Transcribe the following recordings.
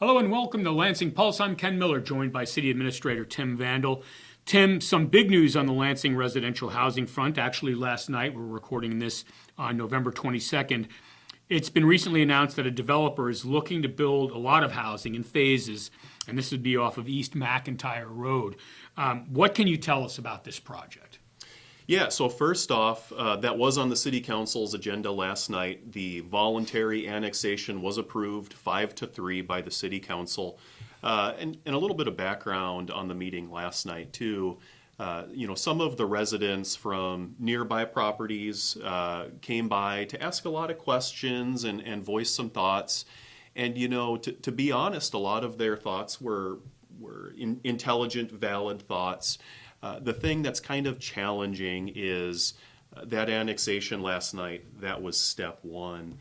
Hello and welcome to Lansing Pulse. I'm Ken Miller, joined by City Administrator Tim Vandall. Tim, some big news on the Lansing residential housing front. Actually, last night, we're recording this on November 22nd. It's been recently announced that a developer is looking to build a lot of housing in phases, and this would be off of East McIntyre Road. What can you tell us about this project? Yeah, so first off, that was on the City Council's agenda last night. The voluntary annexation was approved 5-3 by the City Council. And a little bit of background on the meeting last night, too. Some of the residents from nearby properties came by to ask a lot of questions and voice some thoughts. And, to be honest, a lot of their thoughts were intelligent, valid thoughts. The thing that's kind of challenging is that annexation last night. That was step one.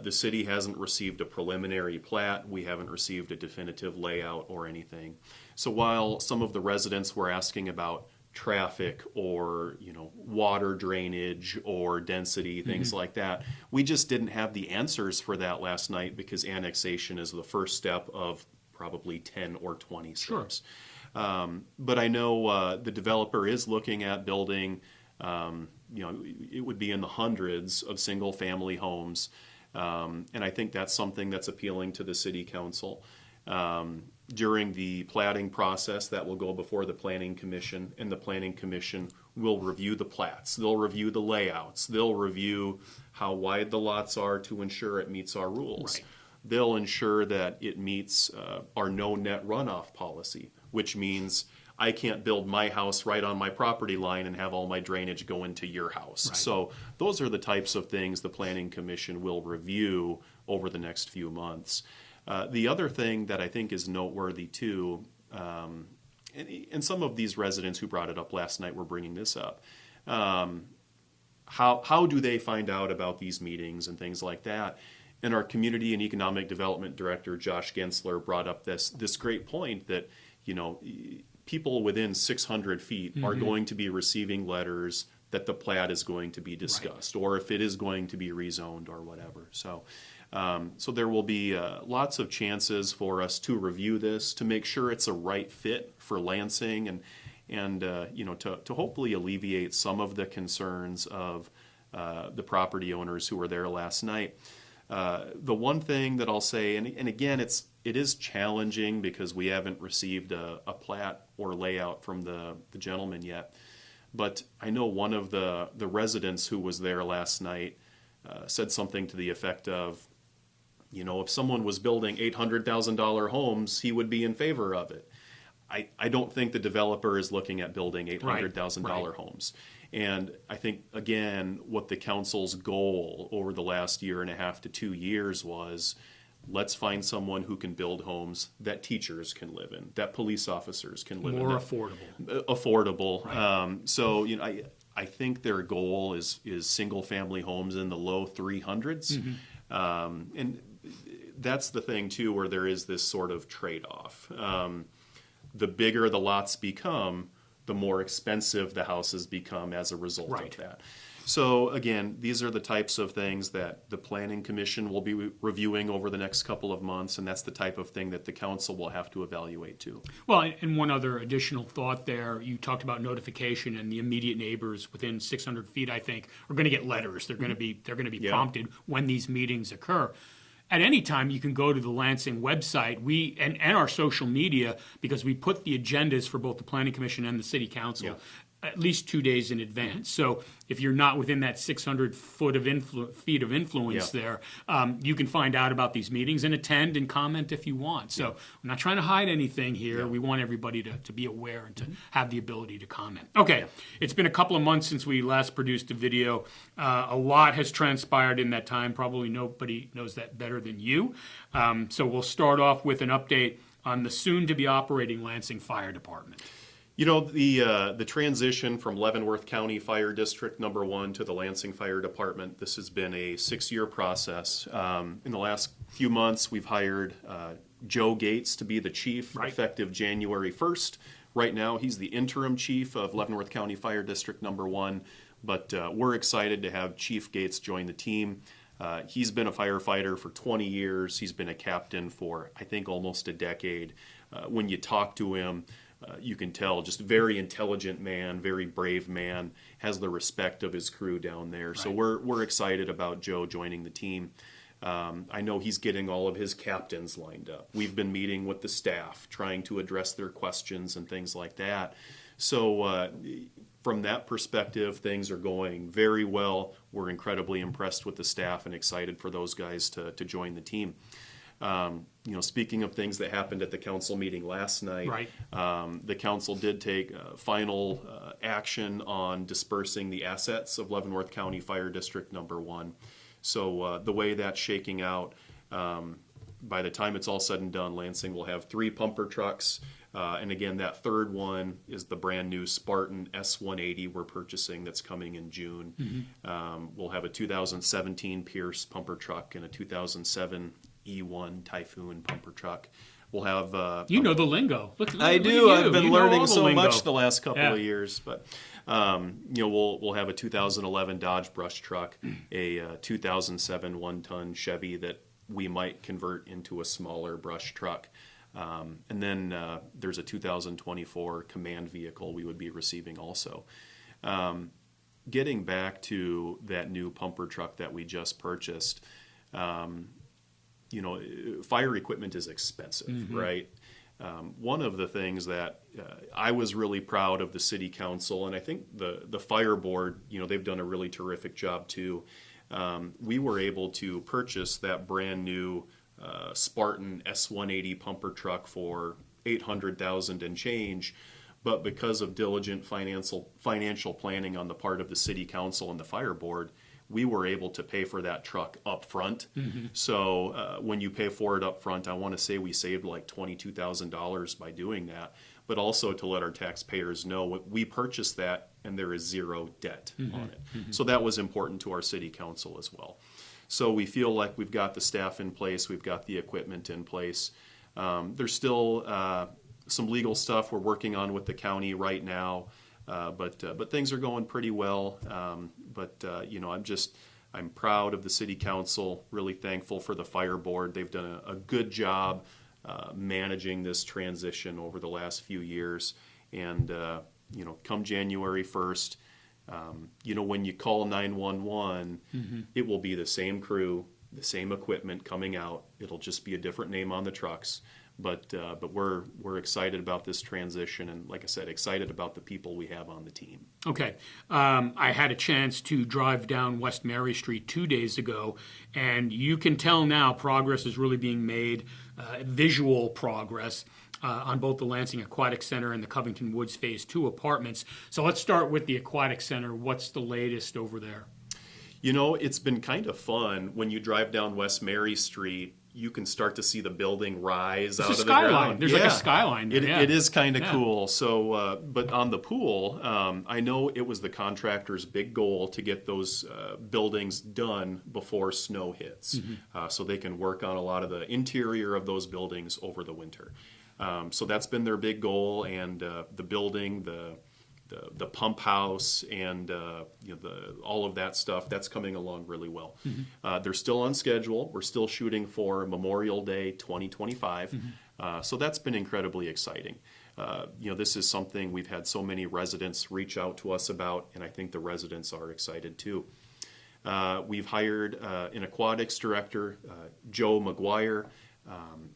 The city hasn't received a preliminary plat. We haven't received a definitive layout or anything. So while some of the residents were asking about traffic or water drainage or density, things like that, we just didn't have the answers for that last night because annexation is the first step of probably 10 or 20 steps. Sure. But I know the developer is looking at building, it would be in the hundreds of single-family homes, and I think that's something that's appealing to the City Council. During the platting process, that will go before the Planning Commission, and the Planning Commission will review the plats. They'll review the layouts. They'll review how wide the lots are to ensure it meets our rules. Right. They'll ensure that it meets our no net runoff policy, which means I can't build my house right on my property line and have all my drainage go into your house. Right. So those are the types of things the Planning Commission will review over the next few months. The other thing that I think is noteworthy too, and some of these residents who brought it up last night were bringing this up, how do they find out about these meetings and things like that? And our Community and Economic Development Director, Josh Gensler, brought up this great point that, people within 600 feet are going to be receiving letters that the plat is going to be discussed, right, or if it is going to be rezoned or whatever. So there will be lots of chances for us to review this, to make sure it's a right fit for Lansing, and to hopefully alleviate some of the concerns of the property owners who were there last night. The one thing that I'll say, and again, it is challenging because we haven't received a plat or layout from the gentleman yet, but I know one of the residents who was there last night said something to the effect of, if someone was building $800,000 homes, he would be in favor of it. I don't think the developer is looking at building $800,000 homes. And I think, again, what the council's goal over the last year and a half to 2 years was, let's find someone who can build homes that teachers can live in, that police officers can live in. More affordable. Affordable. Right. I think their goal is single-family homes in the low 300s. And that's the thing, too, where there is this sort of trade-off. The bigger the lots become, the more expensive the houses become as a result of that. So again, these are the types of things that the Planning Commission will be reviewing over the next couple of months, and that's the type of thing that the council will have to evaluate too. Well, and one other additional thought there, you talked about notification, and the immediate neighbors within 600 feet, I think, are going to get letters. They're going to be prompted when these meetings occur. At any time, you can go to the Lansing website, and our social media, because we put the agendas for both the Planning Commission and the City Council at least 2 days in advance. So if you're not within that 600 feet of influence there, you can find out about these meetings and attend and comment if you want. So we're not trying to hide anything here. We want everybody to be aware and to have the ability to comment. Okay, it's been a couple of months since we last produced a video. A lot has transpired in that time. Probably nobody knows that better than you. So we'll start off with an update on the soon-to-be operating Lansing Fire Department. The transition from Leavenworth County Fire District number 1 to the Lansing Fire Department, this has been a 6-year process. In the last few months, we've hired Joe Gates to be the chief, effective January 1st. Right now, he's the interim chief of Leavenworth County Fire District number 1, but we're excited to have Chief Gates join the team. He's been a firefighter for 20 years. He's been a captain for, I think, almost a decade. When you talk to him, you can tell just very intelligent man, very brave man, has the respect of his crew down there. So we're excited about Joe joining the team. I know he's getting all of his captains lined up. We've been meeting with the staff, trying to address their questions and things like that. So from that perspective, things are going very well. We're incredibly impressed with the staff and excited for those guys to join the team. Speaking of things that happened at the council meeting last night, the council did take final action on dispersing the assets of Leavenworth County Fire District Number 1. So the way that's shaking out, by the time it's all said and done, Lansing will have 3 pumper trucks. And again, that third one is the brand new Spartan S180 we're purchasing that's coming in June. We'll have a 2017 Pierce pumper truck and a 2007 E1 Typhoon pumper truck. We'll have you know the lingo. I do. I've been learning so much the last couple of years. But we'll have a 2011 Dodge brush truck, a 2007 one-ton Chevy that we might convert into a smaller brush truck, and then there's a 2024 Command vehicle we would be receiving also. Getting back to that new pumper truck that we just purchased. Fire equipment is expensive, right? One of the things that I was really proud of the city council, and I think the fire board, they've done a really terrific job too. We were able to purchase that brand new Spartan S180 pumper truck for $800,000 and change, but because of diligent financial planning on the part of the city council and the fire board, we were able to pay for that truck up front. So when you pay for it up front, I want to say we saved like $22,000 by doing that, but also to let our taxpayers know we purchased that and there is zero debt on it. So that was important to our city council as well. So we feel like we've got the staff in place, we've got the equipment in place. There's still some legal stuff we're working on with the county right now. But things are going pretty well. I'm proud of the city council, really thankful for the fire board. They've done a good job managing this transition over the last few years. And, come January 1st, when you call 911, it will be the same crew, the same equipment coming out. It'll just be a different name on the trucks. But we're excited about this transition, and like I said, excited about the people we have on the team. Okay. I had a chance to drive down West Mary Street 2 days ago, and you can tell now progress is really being made, visual progress, on both the Lansing Aquatic Center and the Covington Woods Phase 2 apartments. So let's start with the Aquatic Center. What's the latest over there? It's been kind of fun when you drive down West Mary Street. You can start to see the building rise out of the ground. There's like a skyline there. It is kind of cool. So, but on the pool, I know it was the contractor's big goal to get those buildings done before snow hits, so they can work on a lot of the interior of those buildings over the winter. So that's been their big goal, and the building, the pump house, and all of that stuff, that's coming along really well. They're still on schedule. We're still shooting for Memorial Day 2025. So that's been incredibly exciting. This is something we've had so many residents reach out to us about, and I think the residents are excited too. We've hired an aquatics director, Joe McGuire.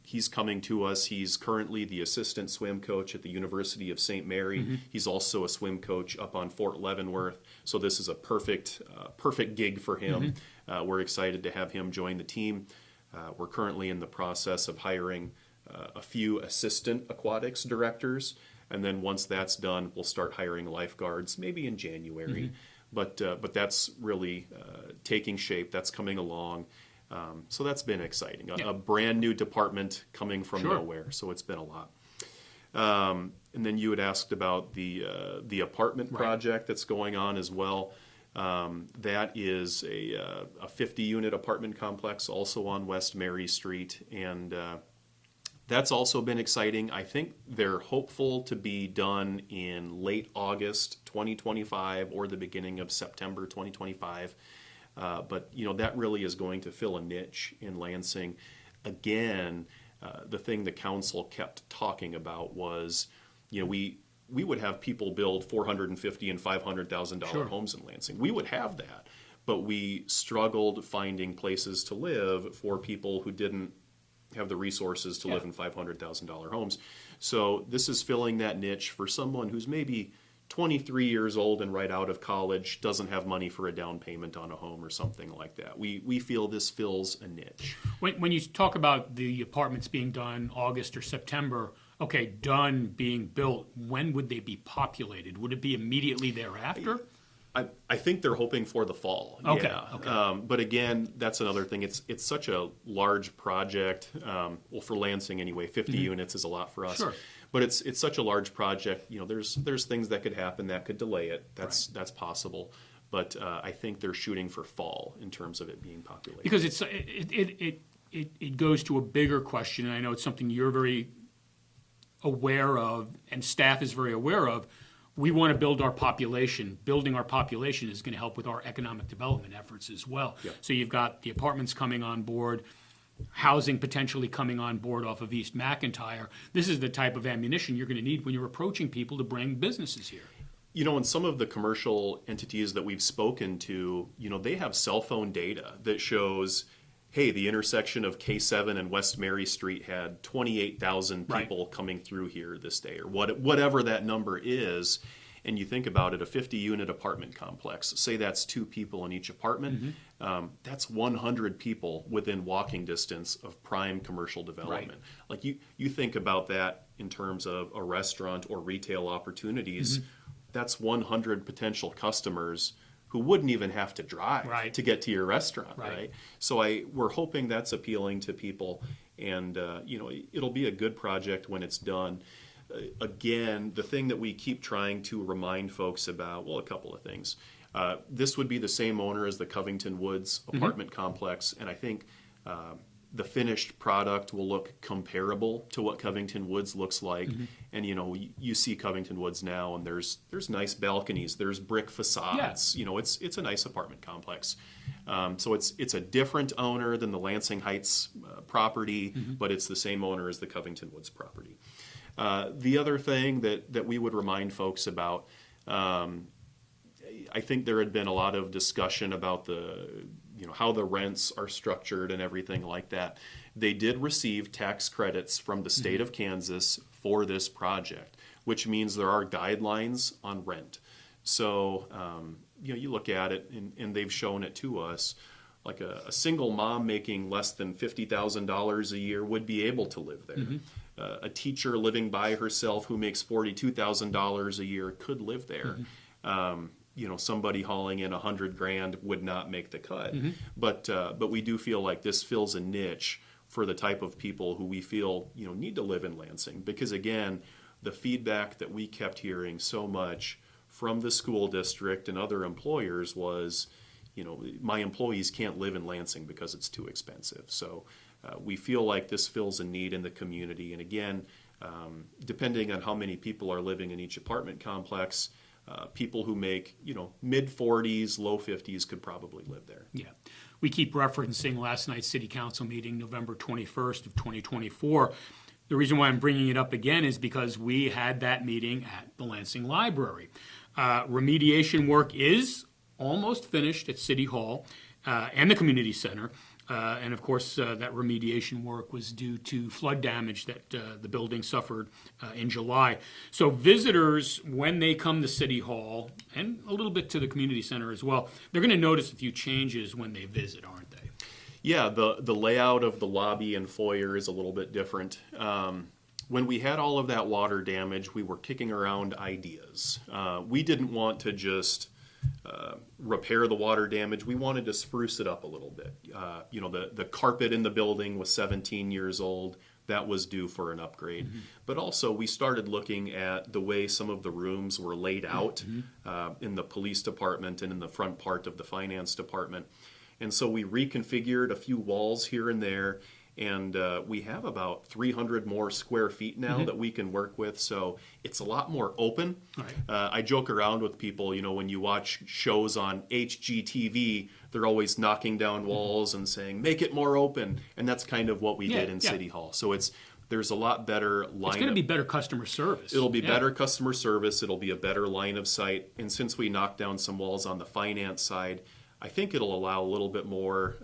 He's coming to us. He's currently the assistant swim coach at the University of St. Mary. He's also a swim coach up on Fort Leavenworth. So this is a perfect gig for him. We're excited to have him join the team. We're currently in the process of hiring a few assistant aquatics directors. And then once that's done, we'll start hiring lifeguards, maybe in January. But that's really taking shape. That's coming along. So that's been exciting. A brand new department coming from nowhere. So it's been a lot. And then you had asked about the apartment project that's going on as well. That is a 50-unit apartment complex also on West Mary Street. And that's also been exciting. I think they're hopeful to be done in late August 2025 or the beginning of September 2025. But, that really is going to fill a niche in Lansing. Again, the thing the council kept talking about was, we would have people build $450,000 and $500,000 Sure. homes in Lansing. We would have that, but we struggled finding places to live for people who didn't have the resources to live in $500,000 homes. So this is filling that niche for someone who's maybe 23 years old and right out of college, doesn't have money for a down payment on a home or something like that. We feel this fills a niche. When you talk about the apartments being done August or September, okay, done being built, when would they be populated? Would it be immediately thereafter? I think they're hoping for the fall. Okay, Yeah. okay. But again, that's another thing. It's such a large project. Well, for Lansing anyway, 50 units is a lot for us. Sure. But it's such a large project. There's things that could happen that could delay it. That's possible. But I think they're shooting for fall in terms of it being populated. Because it goes to a bigger question, and I know it's something you're very aware of, and staff is very aware of. We want to build our population. Building our population is going to help with our economic development efforts as well. Yep. So you've got the apartments coming on board, housing potentially coming on board off of East McIntyre. This is the type of ammunition you're going to need when you're approaching people to bring businesses here. And some of the commercial entities that we've spoken to, they have cell phone data that shows, hey, the intersection of K7 and West Mary Street had 28,000 people coming through here this day, or whatever that number is. And you think about it, a 50-unit apartment complex, say that's 2 people in each apartment, that's 100 people within walking distance of prime commercial development. Like you think about that in terms of a restaurant or retail opportunities, that's 100 potential customers who wouldn't even have to drive to get to your restaurant, right? So we're hoping that's appealing to people, and it'll be a good project when it's done. Again, the thing that we keep trying to remind folks about, well, a couple of things. This would be the same owner as the Covington Woods apartment complex, and I think the finished product will look comparable to what Covington Woods looks like. And you see Covington Woods now, and there's nice balconies, there's brick facades. It's a nice apartment complex. So it's a different owner than the Lansing Heights property, but it's the same owner as the Covington Woods property. The other thing that we would remind folks about, I think there had been a lot of discussion about how the rents are structured and everything like that. They did receive tax credits from the state of Kansas for this project, which means there are guidelines on rent. So, you look at it, and they've shown it to us, like a single mom making less than $50,000 a year would be able to live there. A teacher living by herself who makes $42,000 a year could live there. Somebody hauling in $100,000 would not make the cut. But we do feel like this fills a niche for the type of people who we feel need to live in Lansing. Because again, the feedback that we kept hearing so much from the school district and other employers was, my employees can't live in Lansing because it's too expensive. So we feel like this fills a need in the community. And again, depending on how many people are living in each apartment complex, people who make, mid 40s, low 50s could probably live there. Yeah. We keep referencing last night's city council meeting, November 21st of 2024. The reason why I'm bringing it up again is because we had that meeting at the Lansing Library. Remediation work is almost finished at City Hall and the Community Center. And of course, that remediation work was due to flood damage that the building suffered in July. So visitors, when they come to City Hall, and a little bit to the Community Center as well, they're going to notice a few changes when they visit, aren't they? Yeah, the layout of the lobby and foyer is a little bit different. When we had all of that water damage, we were kicking around ideas. We didn't want to just repair the water damage. We wanted to spruce it up a little bit. The carpet in the building was 17 years old. That was due for an upgrade. But also we started looking at the way some of the rooms were laid out in the police department and in the front part of the finance department. And so we reconfigured a few walls here and there, And we have about 300 more square feet now that we can work with, so it's a lot more open. Right. I joke around with people, when you watch shows on HGTV, they're always knocking down walls and saying, make it more open. And that's kind of what we did in City Hall. So there's a lot better line. It's going to be better customer service. It'll be better customer service. It'll be a better line of sight. And since we knocked down some walls on the finance side, I think it'll allow a little bit more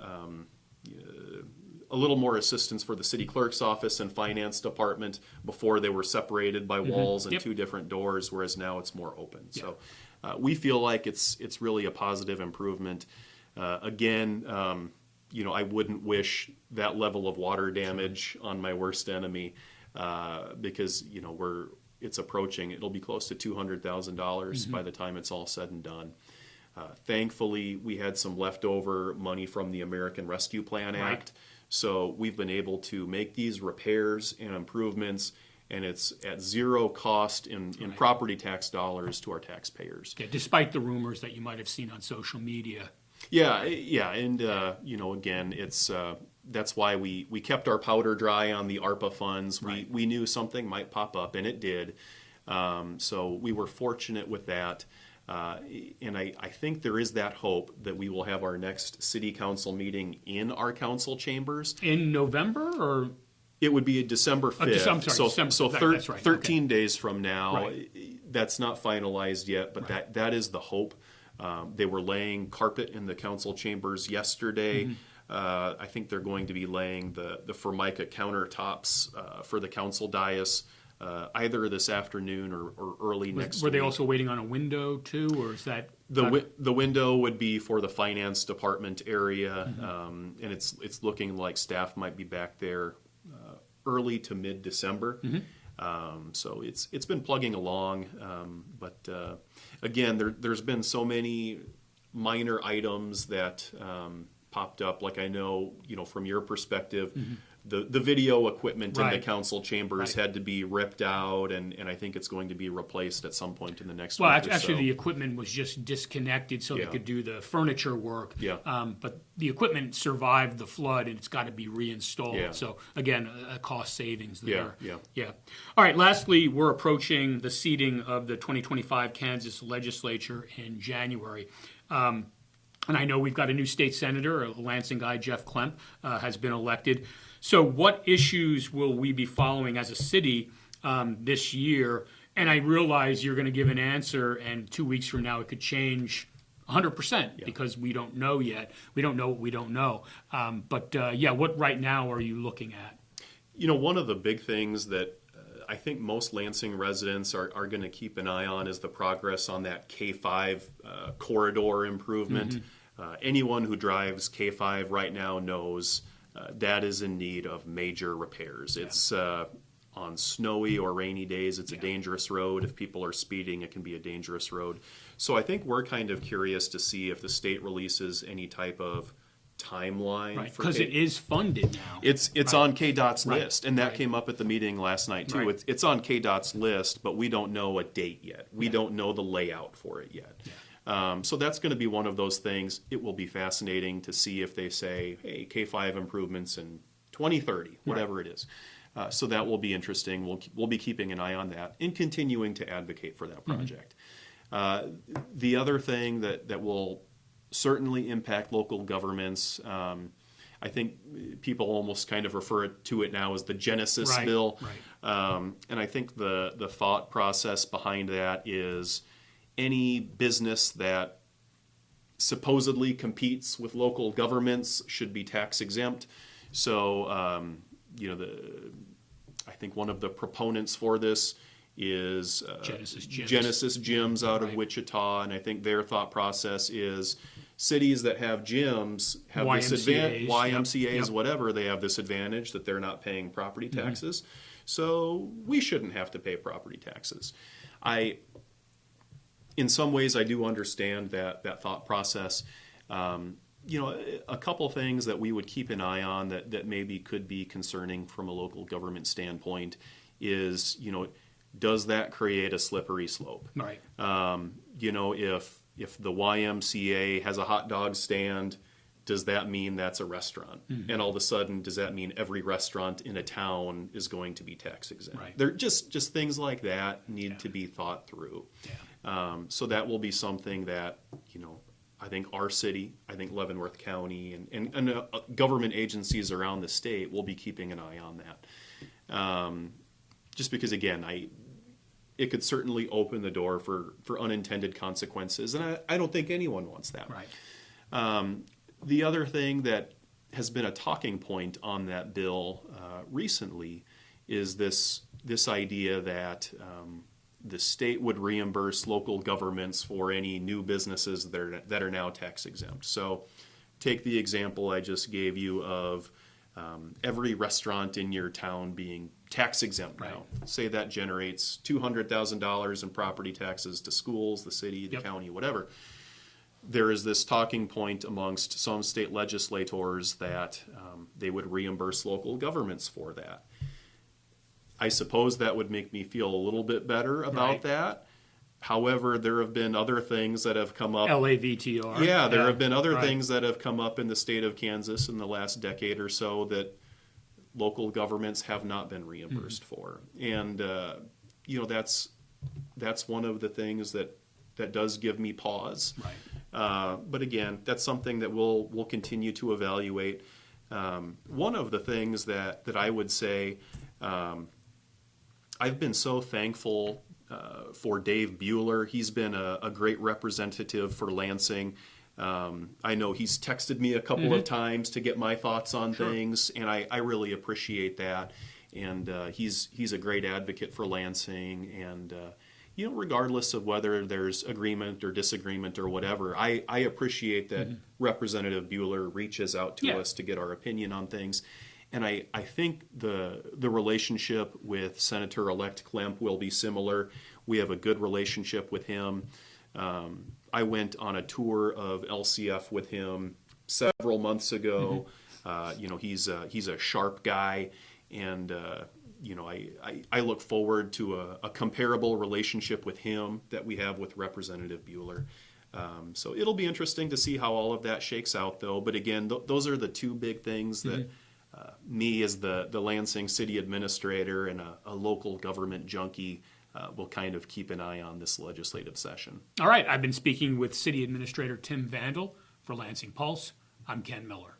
assistance for the city clerk's office and finance department. Before they were separated by walls and two different doors, whereas now it's more open. So we feel like it's really a positive improvement. Again, I wouldn't wish that level of water damage on my worst enemy because it's approaching. It'll be close to $200,000 by the time it's all said and done. Thankfully, we had some leftover money from the American Rescue Plan Act. So we've been able to make these repairs and improvements, and it's at zero cost in property tax dollars to our taxpayers. Yeah, despite the rumors that you might have seen on social media. Yeah, and again, it's that's why we kept our powder dry on the ARPA funds. We knew something might pop up, and it did. So we were fortunate with that. And I think there is that hope that we will have our next city council meeting in our council chambers. In November, or? It would be December 5th. I'm sorry, December. That's right. 13 days from now. That's not finalized yet, but that is the hope. They were laying carpet in the council chambers yesterday. I think they're going to be laying the Formica countertops for the council dais either this afternoon or early next week. Were they also waiting on a window too, or is that the window would be for the finance department area, and it's looking like staff might be back there early to mid-December. So it's been plugging along, but again, there's been so many minor items that popped up. Like I know, from your perspective, the video equipment in the council chambers had to be ripped out, and I think it's going to be replaced at some point in the next week or so. Actually, the equipment was just disconnected so they could do the furniture work. But the equipment survived the flood, and it's got to be reinstalled. So, again, a cost savings there. All right, lastly, we're approaching the seating of the 2025 Kansas legislature in January. And I know we've got a new state senator, a Lansing guy, Jeff Klemp, has been elected. So what issues will we be following as a city this year? And I realize you're going to give an answer, and 2 weeks from now it could change 100% because we don't know yet. We don't know what we don't know. What right now are you looking at? One of the big things that I think most Lansing residents are going to keep an eye on is the progress on that K5 corridor improvement. Anyone who drives K5 right now knows that is in need of major repairs. It's on snowy or rainy days, it's a dangerous road. If people are speeding, it can be a dangerous road. So I think we're kind of curious to see if the state releases any type of timeline. Because it is funded now. It's on KDOT's list, and that came up at the meeting last night too. It's on KDOT's list, but we don't know a date yet. We don't know the layout for it yet. So that's going to be one of those things. It will be fascinating to see if they say, hey, K5 improvements in 2030, whatever it is. So that will be interesting. We'll be keeping an eye on that and continuing to advocate for that project. The other thing that will certainly impact local governments, I think people almost kind of refer to it now as the Genesis bill. And I think the thought process behind that is any business that supposedly competes with local governments should be tax exempt. So, I think one of the proponents for this is Genesis Gyms out of Wichita, and I think their thought process is cities that have gyms have this advantage, YMCAs, whatever, they have this advantage that they're not paying property taxes. So we shouldn't have to pay property taxes. In some ways, I do understand that thought process. A couple things that we would keep an eye on that maybe could be concerning from a local government standpoint is, does that create a slippery slope? If the YMCA has a hot dog stand, does that mean that's a restaurant? And all of a sudden, does that mean every restaurant in a town is going to be tax exempt? Right. They're just things like that need to be thought through. So that will be something that, I think our city, I think Leavenworth County, and government agencies around the state will be keeping an eye on that. Just because, again, it could certainly open the door for unintended consequences, and I don't think anyone wants that. Right. The other thing that has been a talking point on that bill recently is this idea that the state would reimburse local governments for any new businesses that are now tax exempt. So take the example I just gave you of every restaurant in your town being tax exempt now. Right. Say that generates $200,000 in property taxes to schools, the city, the county, whatever. There is this talking point amongst some state legislators that they would reimburse local governments for that. I suppose that would make me feel a little bit better about that. However, there have been other things that have come up. LAVTR. Yeah, there have been other things that have come up in the state of Kansas in the last decade or so that local governments have not been reimbursed for. And, that's one of the things that does give me pause. Right. But again, that's something that we'll continue to evaluate. One of the things that I would say, I've been so thankful for Dave Bueller. He's been a great representative for Lansing. I know he's texted me a couple of times to get my thoughts on things, and I really appreciate that. And he's a great advocate for Lansing. And regardless of whether there's agreement or disagreement or whatever, I appreciate that Representative Bueller reaches out to us to get our opinion on things. And I think the relationship with Senator-elect Klemp will be similar. We have a good relationship with him. I went on a tour of LCF with him several months ago. He's a sharp guy, and I look forward to a comparable relationship with him that we have with Representative Bueller. So it'll be interesting to see how all of that shakes out, though. But again, those are the two big things that me as the Lansing City Administrator and a local government junkie will kind of keep an eye on this legislative session. All right. I've been speaking with City Administrator Tim Vandall for Lansing Pulse. I'm Ken Miller.